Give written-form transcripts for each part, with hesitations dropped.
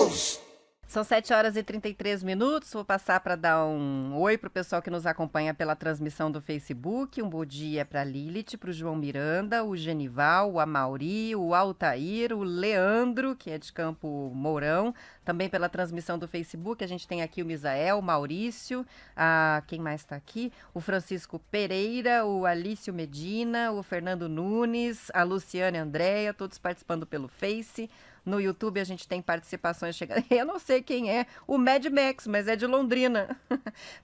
News. São 7h33. Vou passar para dar um oi para o pessoal que nos acompanha pela transmissão do Facebook. Um bom dia para a Lilith, para o João Miranda, o Genival, o Amauri, o Altair, o Leandro, que é de Campo Mourão. Também pela transmissão do Facebook, a gente tem aqui o Misael, o Maurício, quem mais está aqui? O Francisco Pereira, o Alício Medina, o Fernando Nunes, a Luciane Andréia, todos participando pelo Face. No YouTube a gente tem participações chegando. Eu não sei quem é o Mad Max, mas é de Londrina.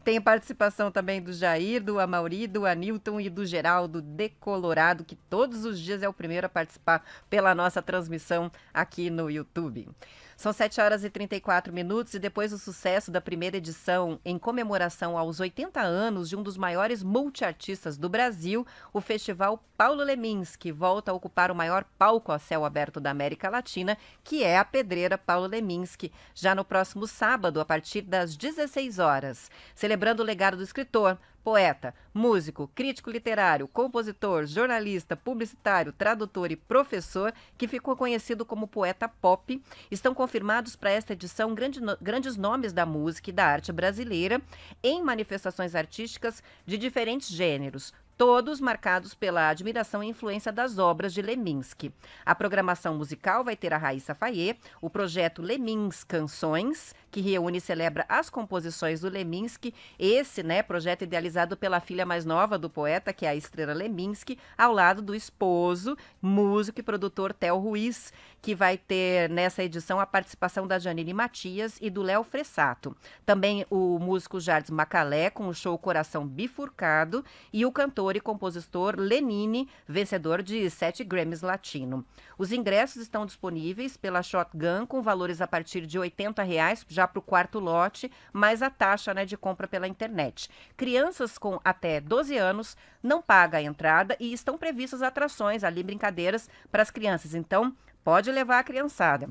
Tem participação também do Jair, do Amauri, do Anilton e do Geraldo de Colorado, que todos os dias é o primeiro a participar pela nossa transmissão aqui no YouTube. São 7h34 e depois do sucesso da primeira edição em comemoração aos 80 anos de um dos maiores multiartistas do Brasil, o Festival Paulo Leminski volta a ocupar o maior palco a céu aberto da América Latina, que é a Pedreira Paulo Leminski, já no próximo sábado, a partir das 16 horas. Celebrando o legado do escritor, poeta, músico, crítico literário, compositor, jornalista, publicitário, tradutor e professor, que ficou conhecido como poeta pop, estão confirmados para esta edição grandes nomes da música e da arte brasileira em manifestações artísticas de diferentes gêneros, todos marcados pela admiração e influência das obras de Leminski. A programação musical vai ter a Raíssa Fayet, o projeto Lemins Canções, que reúne e celebra as composições do Leminski, esse, projeto idealizado pela filha mais nova do poeta, que é a Estrela Leminski, ao lado do esposo, músico e produtor Theo Ruiz, que vai ter nessa edição a participação da Janine Matias e do Léo Fressato. Também o músico Jardim Macalé, com o show Coração Bifurcado, e o cantor e compositor Lenine, vencedor de 7 Grammys Latino. Os ingressos estão disponíveis pela Shotgun, com valores a partir de R$ 80, já para o quarto lote, mais a taxa de compra pela internet. Crianças com até 12 anos não pagam a entrada e estão previstas atrações ali, brincadeiras para as crianças. Então, pode levar a criançada.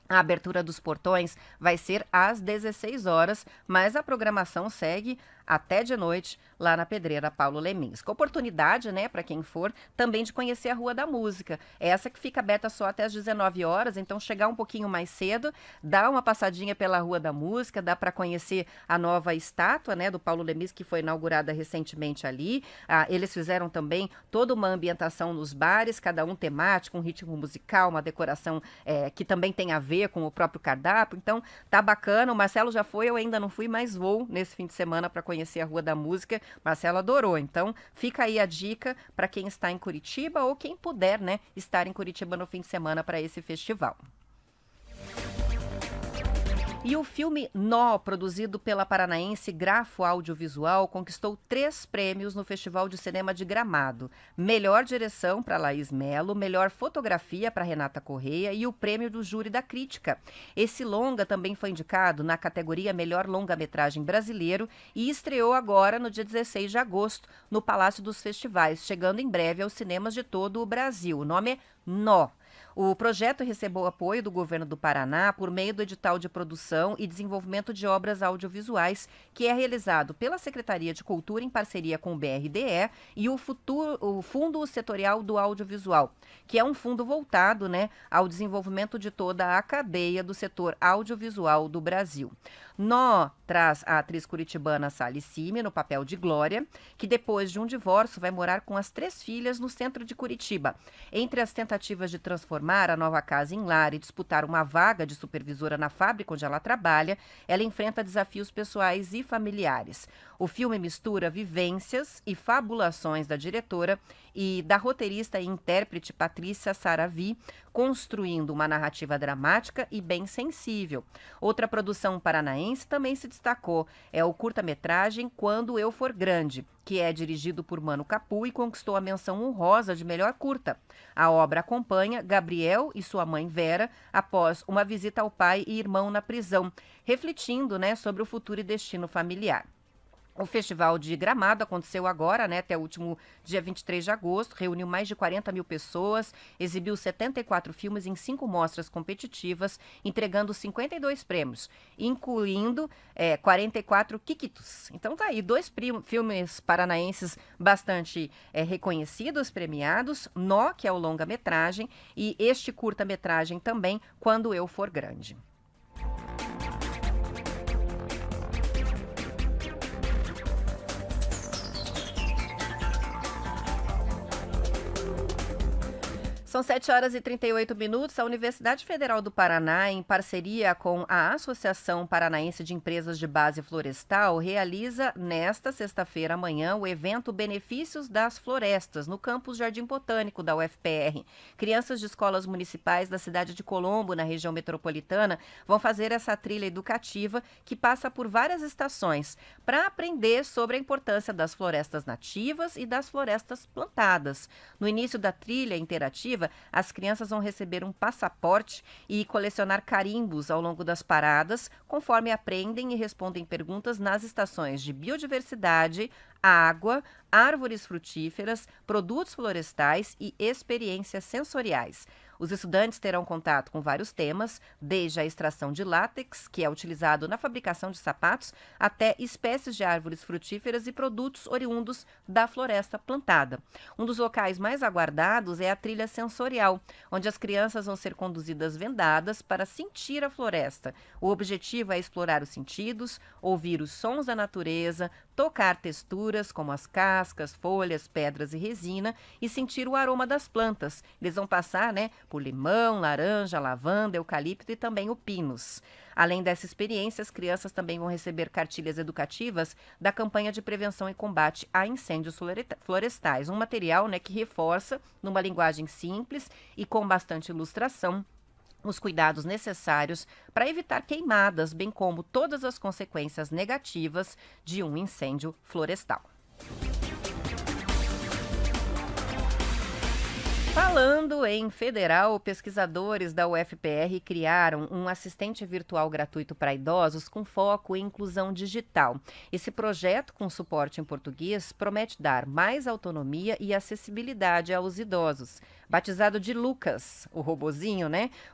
A abertura dos portões vai ser às 16 horas, mas a programação segue até de noite lá na Pedreira Paulo Leminski. Oportunidade, para quem for, também de conhecer a Rua da Música. Essa que fica aberta só até às 19 horas, então chegar um pouquinho mais cedo, dá uma passadinha pela Rua da Música, dá para conhecer a nova estátua, do Paulo Leminski, que foi inaugurada recentemente ali. Eles fizeram também toda uma ambientação nos bares, cada um temático, um ritmo musical, uma decoração que também tem a ver com o próprio cardápio. Então, tá bacana. O Marcelo já foi, eu ainda não fui, mas vou nesse fim de semana para conhecer a Rua da Música. Marcelo adorou. Então, fica aí a dica para quem está em Curitiba ou quem puder, estar em Curitiba no fim de semana para esse festival. E o filme Nó, produzido pela paranaense Grafo Audiovisual, conquistou 3 prêmios no Festival de Cinema de Gramado. Melhor direção para Laís Melo, melhor fotografia para Renata Correia e o prêmio do Júri da Crítica. Esse longa também foi indicado na categoria Melhor Longa-Metragem Brasileiro e estreou agora no dia 16 de agosto no Palácio dos Festivais, chegando em breve aos cinemas de todo o Brasil. O nome é Nó. O projeto recebeu apoio do governo do Paraná por meio do edital de produção e desenvolvimento de obras audiovisuais, que é realizado pela Secretaria de Cultura em parceria com o BRDE e o Fundo Setorial do Audiovisual, que é um fundo voltado ao desenvolvimento de toda a cadeia do setor audiovisual do Brasil. Nó traz a atriz curitibana Sally Cime no papel de Glória, que depois de um divórcio vai morar com as 3 filhas no centro de Curitiba. Entre as tentativas de transformar a nova casa em lar e disputar uma vaga de supervisora na fábrica onde ela trabalha, ela enfrenta desafios pessoais e familiares. O filme mistura vivências e fabulações da diretora e da roteirista e intérprete Patrícia Saravi, construindo uma narrativa dramática e bem sensível. Outra produção paranaense também se destacou, é o curta-metragem Quando Eu For Grande, que é dirigido por Mano Capu e conquistou a menção honrosa de melhor curta. A obra acompanha Gabriel e sua mãe Vera após uma visita ao pai e irmão na prisão, refletindo sobre o futuro e destino familiar. O Festival de Gramado aconteceu agora, até o último dia 23 de agosto, reuniu mais de 40 mil pessoas, exibiu 74 filmes em 5 mostras competitivas, entregando 52 prêmios, incluindo 44 Quiquitos. Então tá aí, 2 filmes paranaenses bastante reconhecidos, premiados, Nó, que é o longa-metragem, e este curta-metragem também, Quando Eu For Grande. São 7h38. A Universidade Federal do Paraná, em parceria com a Associação Paranaense de Empresas de Base Florestal, realiza nesta sexta-feira, amanhã, o evento Benefícios das Florestas, no campus Jardim Botânico da UFPR. Crianças de escolas municipais da cidade de Colombo, na região metropolitana, vão fazer essa trilha educativa que passa por várias estações para aprender sobre a importância das florestas nativas e das florestas plantadas. No início da trilha interativa, as crianças vão receber um passaporte e colecionar carimbos ao longo das paradas, conforme aprendem e respondem perguntas nas estações de biodiversidade, água, árvores frutíferas, produtos florestais e experiências sensoriais. Os estudantes terão contato com vários temas, desde a extração de látex, que é utilizado na fabricação de sapatos, até espécies de árvores frutíferas e produtos oriundos da floresta plantada. Um dos locais mais aguardados é a trilha sensorial, onde as crianças vão ser conduzidas vendadas para sentir a floresta. O objetivo é explorar os sentidos, ouvir os sons da natureza, tocar texturas como as cascas, folhas, pedras e resina e sentir o aroma das plantas. Eles vão passar, por limão, laranja, lavanda, eucalipto e também o pinus. Além dessa experiência, as crianças também vão receber cartilhas educativas da campanha de prevenção e combate a incêndios florestais, um material que reforça, numa linguagem simples e com bastante ilustração, os cuidados necessários para evitar queimadas, bem como todas as consequências negativas de um incêndio florestal. Falando em federal, pesquisadores da UFPR criaram um assistente virtual gratuito para idosos com foco em inclusão digital. Esse projeto, com suporte em português, promete dar mais autonomia e acessibilidade aos idosos. Batizado de Lucas, o robozinho,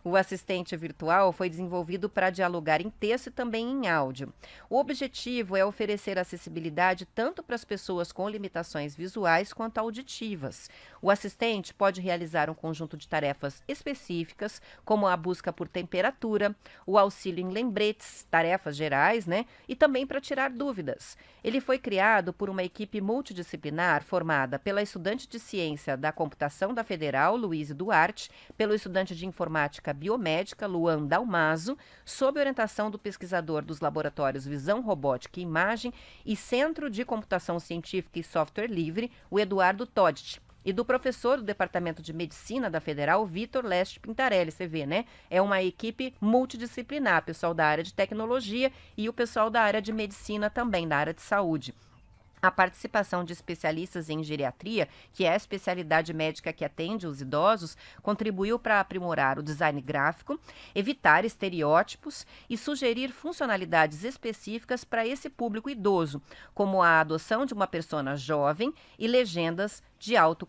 o assistente virtual foi desenvolvido para dialogar em texto e também em áudio. O objetivo é oferecer acessibilidade tanto para as pessoas com limitações visuais quanto auditivas. O assistente pode realizar um conjunto de tarefas específicas, como a busca por temperatura, o auxílio em lembretes, tarefas gerais, e também para tirar dúvidas. Ele foi criado por uma equipe multidisciplinar formada pela estudante de ciência da computação da Federal, Luiz Duarte, pelo estudante de informática biomédica, Luan Dalmaso, sob orientação do pesquisador dos laboratórios Visão Robótica e Imagem e Centro de Computação Científica e Software Livre, o Eduardo Todit, e do professor do Departamento de Medicina da Federal, Vitor Leste Pintarelli. Você vê, É uma equipe multidisciplinar, pessoal da área de tecnologia e o pessoal da área de medicina também, da área de saúde. A participação de especialistas em geriatria, que é a especialidade médica que atende os idosos, contribuiu para aprimorar o design gráfico, evitar estereótipos e sugerir funcionalidades específicas para esse público idoso, como a adoção de uma persona jovem e legendas de alto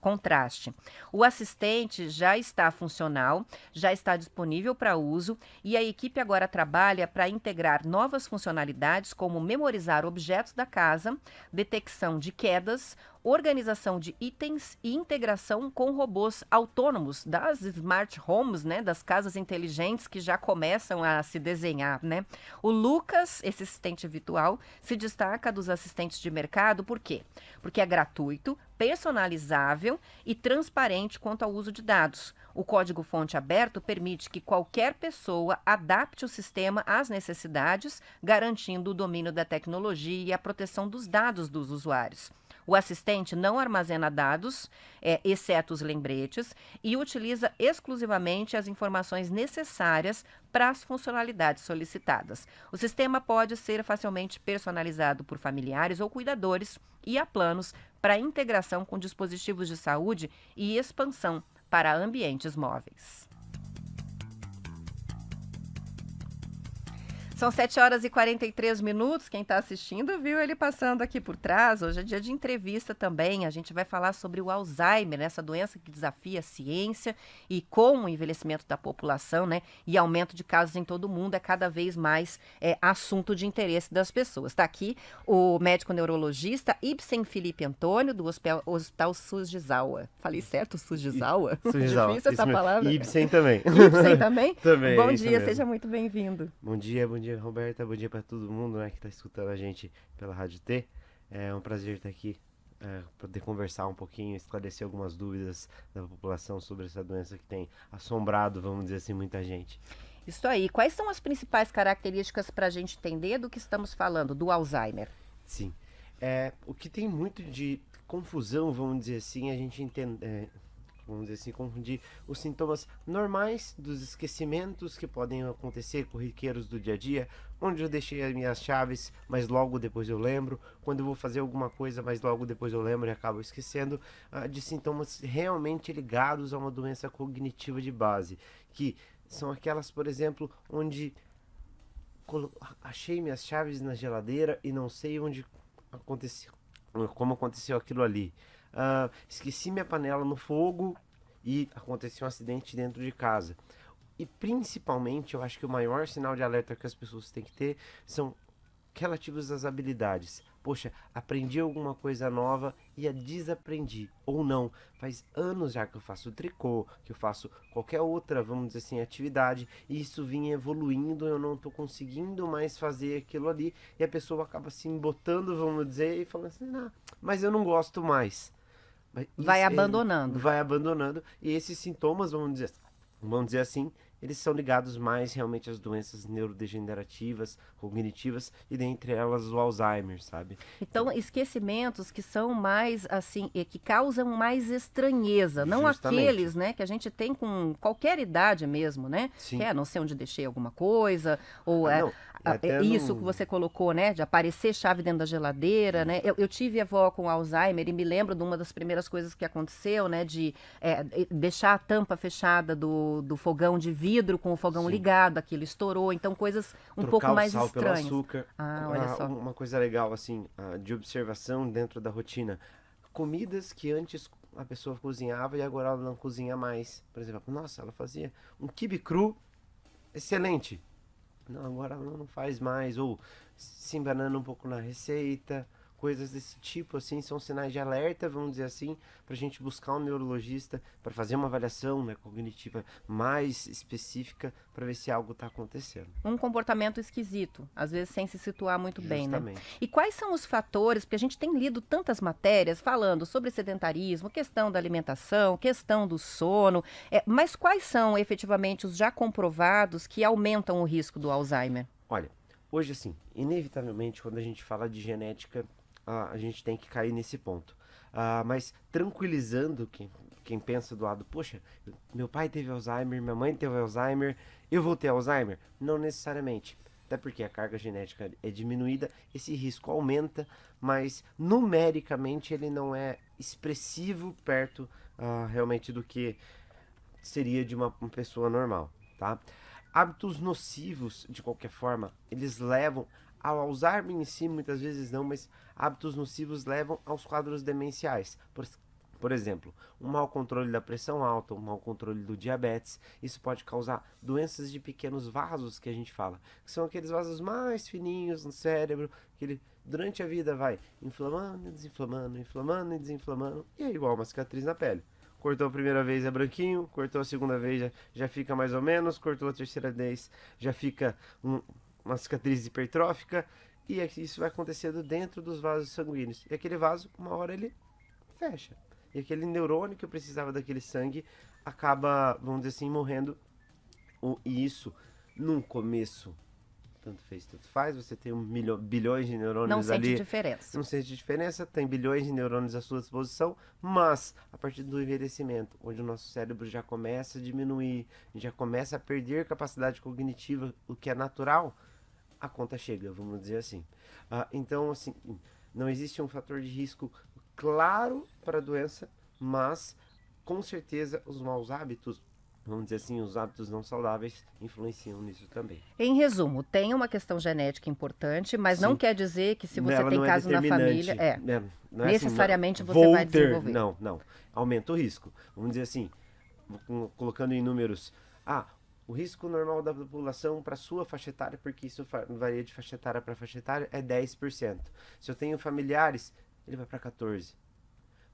contraste. O assistente já está funcional, já está disponível para uso e a equipe agora trabalha para integrar novas funcionalidades como memorizar objetos da casa, detecção de quedas, organização de itens e integração com robôs autônomos das smart homes, das casas inteligentes que já começam a se desenhar, O Lucas, esse assistente virtual, se destaca dos assistentes de mercado, por quê? Porque é gratuito, personalizável e transparente quanto ao uso de dados. O código-fonte aberto permite que qualquer pessoa adapte o sistema às necessidades, garantindo o domínio da tecnologia e a proteção dos dados dos usuários. O assistente não armazena dados, exceto os lembretes, e utiliza exclusivamente as informações necessárias para as funcionalidades solicitadas. O sistema pode ser facilmente personalizado por familiares ou cuidadores e há planos para integração com dispositivos de saúde e expansão para ambientes móveis. São 7h43. Quem está assistindo viu ele passando aqui por trás. Hoje é dia de entrevista também. A gente vai falar sobre o Alzheimer, essa doença que desafia a ciência e com o envelhecimento da população, e aumento de casos em todo o mundo, é cada vez mais assunto de interesse das pessoas. Está aqui o médico neurologista Ibsen Felipe Antônio, do Hospital Sujizawa. Falei certo, Sujizawa? Sujizawa. Difícil essa palavra. Ibsen também. Ibsen também? Também. Bom dia, seja muito bem-vindo. Bom dia, Roberta. Bom dia para todo mundo que está escutando a gente pela Rádio T. É um prazer estar aqui poder conversar um pouquinho, esclarecer algumas dúvidas da população sobre essa doença que tem assombrado, vamos dizer assim, muita gente. Isso aí. Quais são as principais características para a gente entender do que estamos falando, do Alzheimer? Sim. O que tem muito de confusão, vamos dizer assim, a gente entende, vamos dizer assim, confundir os sintomas normais dos esquecimentos que podem acontecer, corriqueiros do dia a dia, onde eu deixei as minhas chaves, mas logo depois eu lembro, quando eu vou fazer alguma coisa, mas logo depois eu lembro e acabo esquecendo, de sintomas realmente ligados a uma doença cognitiva de base, que são aquelas, por exemplo, onde achei minhas chaves na geladeira e não sei onde aconteceu, como aconteceu aquilo ali. Esqueci minha panela no fogo e aconteceu um acidente dentro de casa. E principalmente, eu acho que o maior sinal de alerta que as pessoas têm que ter são relativos às habilidades. Poxa, aprendi alguma coisa nova e a desaprendi. Ou não. Faz anos já que eu faço tricô, que eu faço qualquer outra, vamos dizer assim, atividade. E isso vinha evoluindo, eu não estou conseguindo mais fazer aquilo ali. E a pessoa acaba se embotando, vamos dizer, e falando assim, não, mas eu não gosto mais. Mas Vai isso abandonando. vai abandonando. E esses sintomas, vamos dizer assim, eles são ligados mais realmente às doenças neurodegenerativas, cognitivas e dentre elas o Alzheimer, sabe? Então, Então, esquecimentos que são mais assim, que causam mais estranheza, não justamente. aqueles, né, que a gente tem com qualquer idade mesmo, né? Que Sim. é, não sei onde deixei alguma coisa, ou Não, e é até isso que no. você colocou, né, de aparecer chave dentro da geladeira, né? Isso. Eu tive avó com Alzheimer e me lembro de uma das primeiras coisas que aconteceu, né, de deixar a tampa fechada do fogão de vidro com o fogão Sim. ligado, aquilo estourou, então coisas um pouco Trocar o mais sal pelo estranhas. açúcar. Ah, olha só. Uma coisa legal, assim, de observação dentro da rotina. Comidas que antes a pessoa cozinhava e agora ela não cozinha mais. Por exemplo, nossa, ela fazia um quibe cru excelente. Não, agora ela não faz mais. Ou se enganando um pouco na receita. Coisas desse tipo, assim, são sinais de alerta, vamos dizer assim, para a gente buscar um neurologista para fazer uma avaliação, né, cognitiva mais específica para ver se algo está acontecendo. Um comportamento esquisito, às vezes sem se situar muito bem, né? Justamente. E quais são os fatores, porque a gente tem lido tantas matérias falando sobre sedentarismo, questão da alimentação, questão do sono, mas quais são efetivamente os já comprovados que aumentam o risco do Alzheimer? Olha, hoje, assim, inevitavelmente, quando a gente fala de genética, a gente tem que cair nesse ponto. Mas tranquilizando quem pensa do lado, poxa, meu pai teve Alzheimer, minha mãe teve Alzheimer, eu vou ter Alzheimer? Não necessariamente. Até porque a carga genética é diminuída, esse risco aumenta, mas numericamente ele não é expressivo perto realmente do que seria de uma pessoa normal, tá? Hábitos nocivos, de qualquer forma, eles levam ao Alzheimer em si, muitas vezes não, mas hábitos nocivos levam aos quadros demenciais. Por exemplo, um mau controle da pressão alta, um mau controle do diabetes, isso pode causar doenças de pequenos vasos que a gente fala, que são aqueles vasos mais fininhos no cérebro, que ele durante a vida vai inflamando, desinflamando, inflamando e desinflamando, e é igual uma cicatriz na pele. Cortou a primeira vez é branquinho, cortou a segunda vez já fica mais ou menos, cortou a terceira vez já fica uma cicatriz hipertrófica, e isso vai acontecendo dentro dos vasos sanguíneos. E aquele vaso, uma hora ele fecha. E aquele neurônio que precisava daquele sangue acaba, vamos dizer assim, morrendo. E isso, num começo, tanto fez, tanto faz, você tem bilhões de Não neurônios sente ali, diferença. não sente diferença, tem bilhões de neurônios à sua disposição, mas a partir do envelhecimento, onde o nosso cérebro já começa a diminuir, já começa a perder capacidade cognitiva, o que é natural, a conta chega, vamos dizer assim. Então, assim, não existe um fator de risco claro para a doença, mas com certeza os maus hábitos, vamos dizer assim, os hábitos não saudáveis influenciam nisso também. Em resumo, tem uma questão genética importante, mas não Sim, quer dizer que se você ela tem não é caso na família, determinante, né? Não é assim, necessariamente você vai vou ter, desenvolver. não, não. Aumenta o risco. Vamos dizer assim, colocando em números, o risco normal da população para sua faixa etária, porque isso varia de faixa etária para faixa etária, é 10%. Se eu tenho familiares, ele vai para 14%.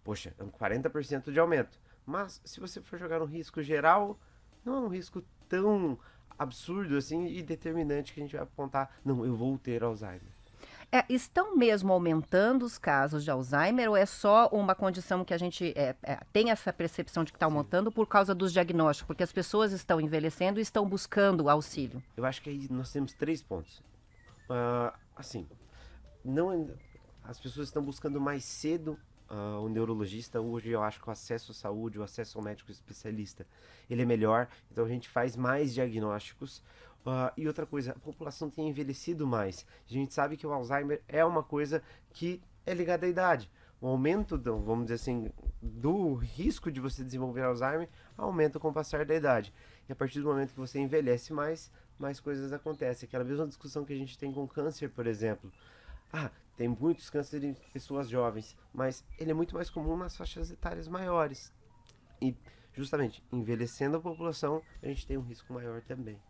Poxa, é um 40% de aumento. Mas se você for jogar no risco geral, não é um risco tão absurdo assim e determinante que a gente vai apontar, não, eu vou ter Alzheimer. Estão mesmo aumentando os casos de Alzheimer ou é só uma condição que a gente tem essa percepção de que está aumentando por causa dos diagnósticos? Porque as pessoas estão envelhecendo e estão buscando auxílio. Eu acho que aí nós temos 3 pontos. Assim, não, as pessoas estão buscando mais cedo o neurologista. Hoje eu acho que o acesso à saúde, o acesso ao médico especialista, ele é melhor, então a gente faz mais diagnósticos. E outra coisa, a população tem envelhecido mais. A gente sabe que o Alzheimer é uma coisa que é ligada à idade. O aumento, vamos dizer assim, do risco de você desenvolver Alzheimer aumenta com o passar da idade. E a partir do momento que você envelhece mais coisas acontecem. Aquela mesma discussão que a gente tem com câncer, por exemplo. Tem muitos cânceres em pessoas jovens, mas ele é muito mais comum nas faixas etárias maiores. E, justamente, envelhecendo a população, a gente tem um risco maior também.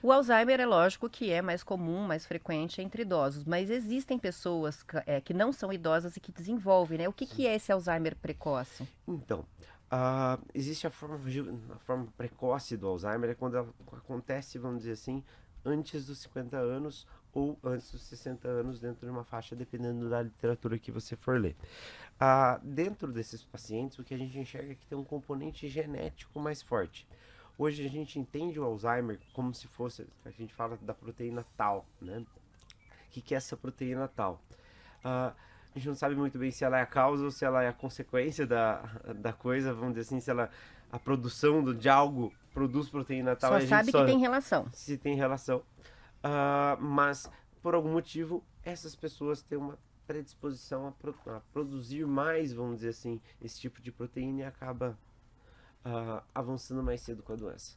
O Alzheimer é lógico que é mais comum, mais frequente entre idosos, mas existem pessoas que não são idosas e que desenvolvem, né? O que é esse Alzheimer precoce? Então, existe a forma precoce do Alzheimer, é quando ela acontece, vamos dizer assim, antes dos 50 anos ou antes dos 60 anos, dentro de uma faixa, dependendo da literatura que você for ler. Dentro desses pacientes, o que a gente enxerga é que tem um componente genético mais forte. Hoje a gente entende o Alzheimer como se fosse, a gente fala da proteína tal, né? O que é essa proteína tal? A gente não sabe muito bem se ela é a causa ou se ela é a consequência da coisa, vamos dizer assim, se ela, a produção de algo produz proteína tal. Só sabe que tem relação. Se tem relação. Mas, por algum motivo, essas pessoas têm uma predisposição a produzir mais, vamos dizer assim, esse tipo de proteína e acaba avançando mais cedo com a doença.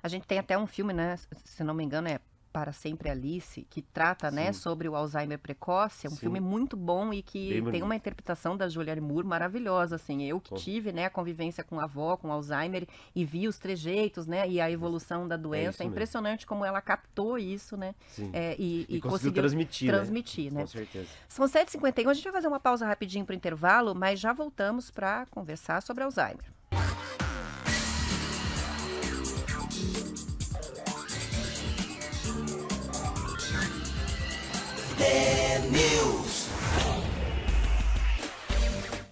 A gente tem até um filme, né? Se não me engano, é Para Sempre Alice, que trata, né, sobre o Alzheimer precoce. É um filme muito bom e que tem uma interpretação da Julianne Moore maravilhosa, assim. Eu que tive, né, a convivência com a avó, com Alzheimer, e vi os trejeitos, né, e a evolução da doença. É impressionante como ela captou isso, né? E conseguiu transmitir, né? Com certeza. São 7h51, a gente vai fazer uma pausa rapidinho para o intervalo, mas já voltamos para conversar sobre Alzheimer.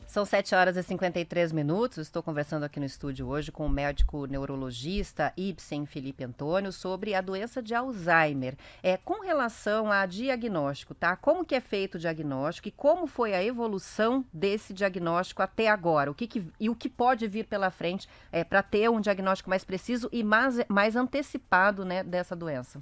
São 7h53. Estou conversando aqui no estúdio hoje com o médico neurologista Ibsen Felipe Antônio sobre a doença de Alzheimer. Com relação a diagnóstico, tá? Como que é feito o diagnóstico e como foi a evolução desse diagnóstico até agora? O que pode vir pela frente para ter um diagnóstico mais preciso e mais antecipado, né, dessa doença?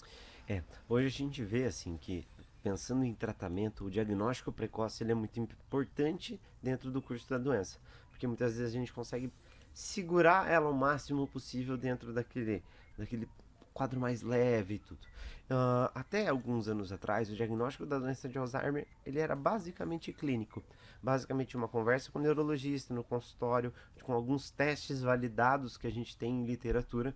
Hoje a gente vê assim que, pensando em tratamento, o diagnóstico precoce ele é muito importante dentro do curso da doença, porque muitas vezes a gente consegue segurar ela o máximo possível dentro daquele quadro mais leve e tudo. Até alguns anos atrás, o diagnóstico da doença de Alzheimer ele era basicamente clínico. Basicamente uma conversa com o neurologista no consultório, com alguns testes validados que a gente tem em literatura.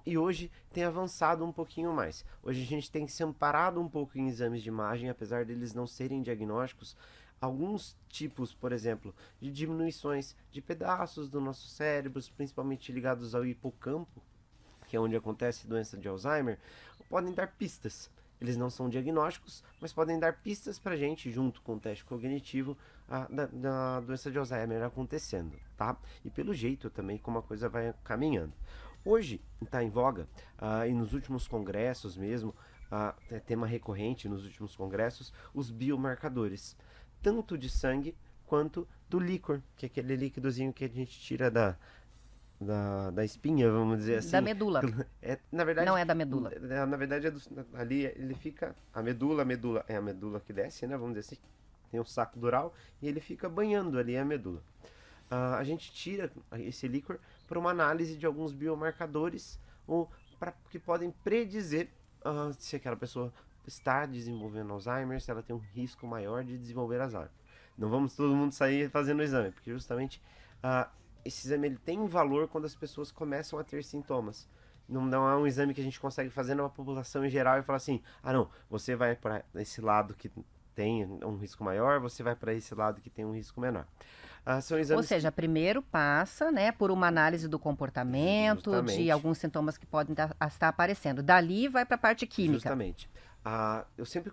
E hoje tem avançado um pouquinho mais. Hoje a gente tem se amparado um pouco em exames de imagem, apesar deles não serem diagnósticos. Alguns tipos, por exemplo, de diminuições de pedaços do nosso cérebro, principalmente ligados ao hipocampo, que é onde acontece a doença de Alzheimer, podem dar pistas. Eles não são diagnósticos, mas podem dar pistas para a gente, junto com o teste cognitivo, da doença de Alzheimer acontecendo, tá? E pelo jeito também como a coisa vai caminhando. Hoje está em voga, e nos últimos congressos mesmo, é tema recorrente nos últimos congressos, os biomarcadores, tanto de sangue quanto do líquor, que é aquele líquidozinho que a gente tira da espinha, vamos dizer assim. Da medula. Na verdade, não é da medula. Na verdade, ali ele fica, a medula é a medula que desce, né, vamos dizer assim, tem um saco dural e ele fica banhando ali a medula. A gente tira esse líquor para uma análise de alguns biomarcadores que podem predizer se aquela pessoa está desenvolvendo Alzheimer, se ela tem um risco maior de desenvolver Alzheimer. Não vamos todo mundo sair fazendo o exame, porque justamente esse exame ele tem valor quando as pessoas começam a ter sintomas. Não é um exame que a gente consegue fazer numa população em geral e falar assim, não, você vai para esse lado que tem um risco maior, você vai para esse lado que tem um risco menor. São exames. Ou seja, primeiro passa, né, por uma análise do comportamento, justamente, de alguns sintomas que podem estar aparecendo. Dali vai para a parte química. Justamente. Eu sempre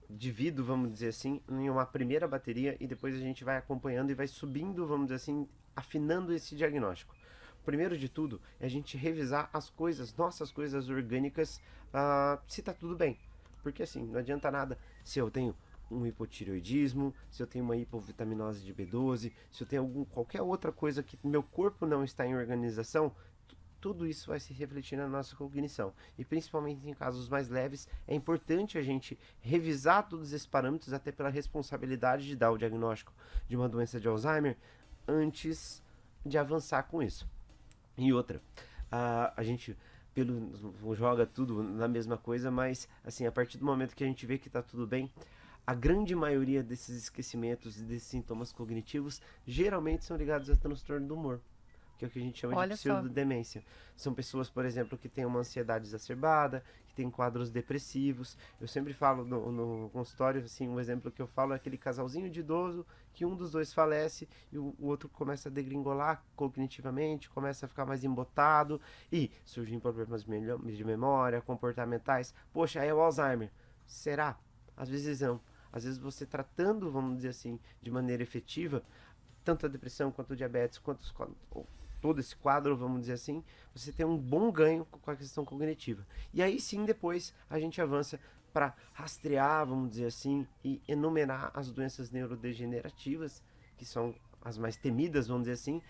divido, vamos dizer assim, em uma primeira bateria e depois a gente vai acompanhando e vai subindo, vamos dizer assim, afinando esse diagnóstico. Primeiro de tudo é a gente revisar as coisas, nossas coisas orgânicas, se tá tudo bem. Porque assim, não adianta nada se eu tenho um hipotireoidismo, se eu tenho uma hipovitaminose de B12, se eu tenho qualquer outra coisa que meu corpo não está em organização, tudo isso vai se refletir na nossa cognição. E principalmente em casos mais leves, é importante a gente revisar todos esses parâmetros, até pela responsabilidade de dar o diagnóstico de uma doença de Alzheimer antes de avançar com isso. E outra, a gente joga tudo na mesma coisa, mas assim, a partir do momento que a gente vê que está tudo bem, a grande maioria desses esquecimentos e desses sintomas cognitivos geralmente são ligados a transtorno do humor, que é o que a gente chama de pseudodemência. São pessoas, por exemplo, que têm uma ansiedade exacerbada, que têm quadros depressivos. Eu sempre falo no consultório, assim, um exemplo que eu falo é aquele casalzinho de idoso que um dos dois falece e o outro começa a degringolar cognitivamente, começa a ficar mais embotado e surgem problemas de memória, comportamentais. Poxa, é o Alzheimer. Será? Às vezes não. Às vezes você tratando, vamos dizer assim, de maneira efetiva, tanto a depressão quanto o diabetes, quanto todo esse quadro, vamos dizer assim, você tem um bom ganho com a questão cognitiva. E aí sim, depois, a gente avança para rastrear, vamos dizer assim, e enumerar as doenças neurodegenerativas, que são as mais temidas, vamos dizer assim,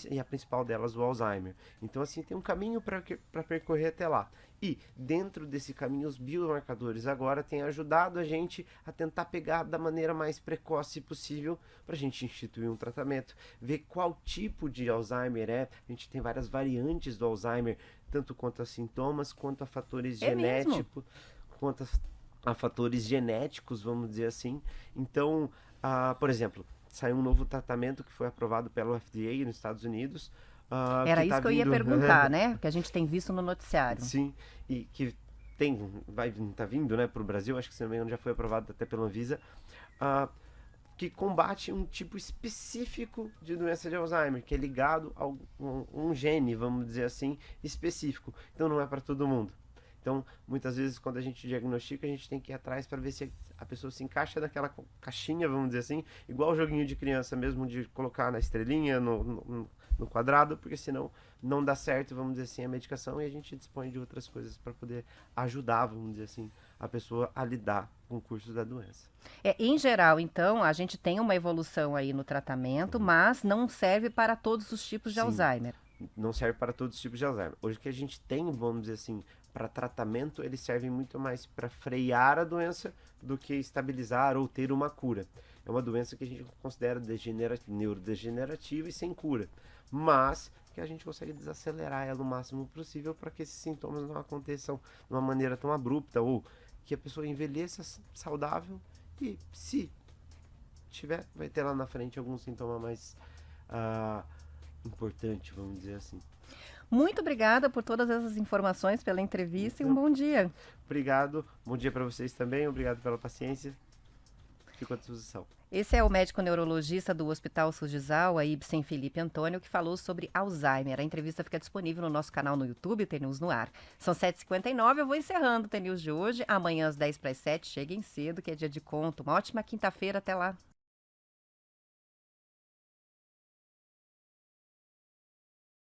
e a principal delas, o Alzheimer. Então, assim, tem um caminho para percorrer até lá. E, dentro desse caminho, os biomarcadores agora têm ajudado a gente a tentar pegar da maneira mais precoce possível para a gente instituir um tratamento, ver qual tipo de Alzheimer é. A gente tem várias variantes do Alzheimer, tanto quanto a sintomas, quanto a fatores genéticos, quanto a fatores genéticos, vamos dizer assim. Então, por exemplo, saiu um novo tratamento que foi aprovado pela FDA nos Estados Unidos. Era isso que eu ia perguntar, né? Que a gente tem visto no noticiário. Sim, e que tá vindo, né, para o Brasil, acho que se não me engano já foi aprovado até pela Anvisa, que combate um tipo específico de doença de Alzheimer, que é ligado a um gene, vamos dizer assim, específico. Então não é para todo mundo. Então, muitas vezes, quando a gente diagnostica, a gente tem que ir atrás para ver se a pessoa se encaixa naquela caixinha, vamos dizer assim, igual o joguinho de criança mesmo, de colocar na estrelinha, no quadrado, porque senão não dá certo, vamos dizer assim, a medicação, e a gente dispõe de outras coisas para poder ajudar, vamos dizer assim, a pessoa a lidar com o curso da doença. Em geral, então, a gente tem uma evolução aí no tratamento, mas não serve para todos os tipos de Alzheimer. Não serve para todos os tipos de Alzheimer. Hoje o que a gente tem, vamos dizer assim, para tratamento, eles servem muito mais para frear a doença do que estabilizar ou ter uma cura. É uma doença que a gente considera neurodegenerativa e sem cura, mas que a gente consegue desacelerar ela o máximo possível para que esses sintomas não aconteçam de uma maneira tão abrupta, ou que a pessoa envelheça saudável e, se tiver, vai ter lá na frente algum sintoma mais importante, vamos dizer assim. Muito obrigada por todas essas informações, pela entrevista e um bom dia. Obrigado, bom dia para vocês também, obrigado pela paciência, fico à disposição. Esse é o médico neurologista do Hospital Sugizal, a Ibsen Felipe Antônio, que falou sobre Alzheimer. A entrevista fica disponível no nosso canal no YouTube, o TNews no Ar. São 7h59, eu vou encerrando o TNews de hoje. Amanhã às 10 para as 7, cheguem cedo, que é dia de conto. Uma ótima quinta-feira, até lá.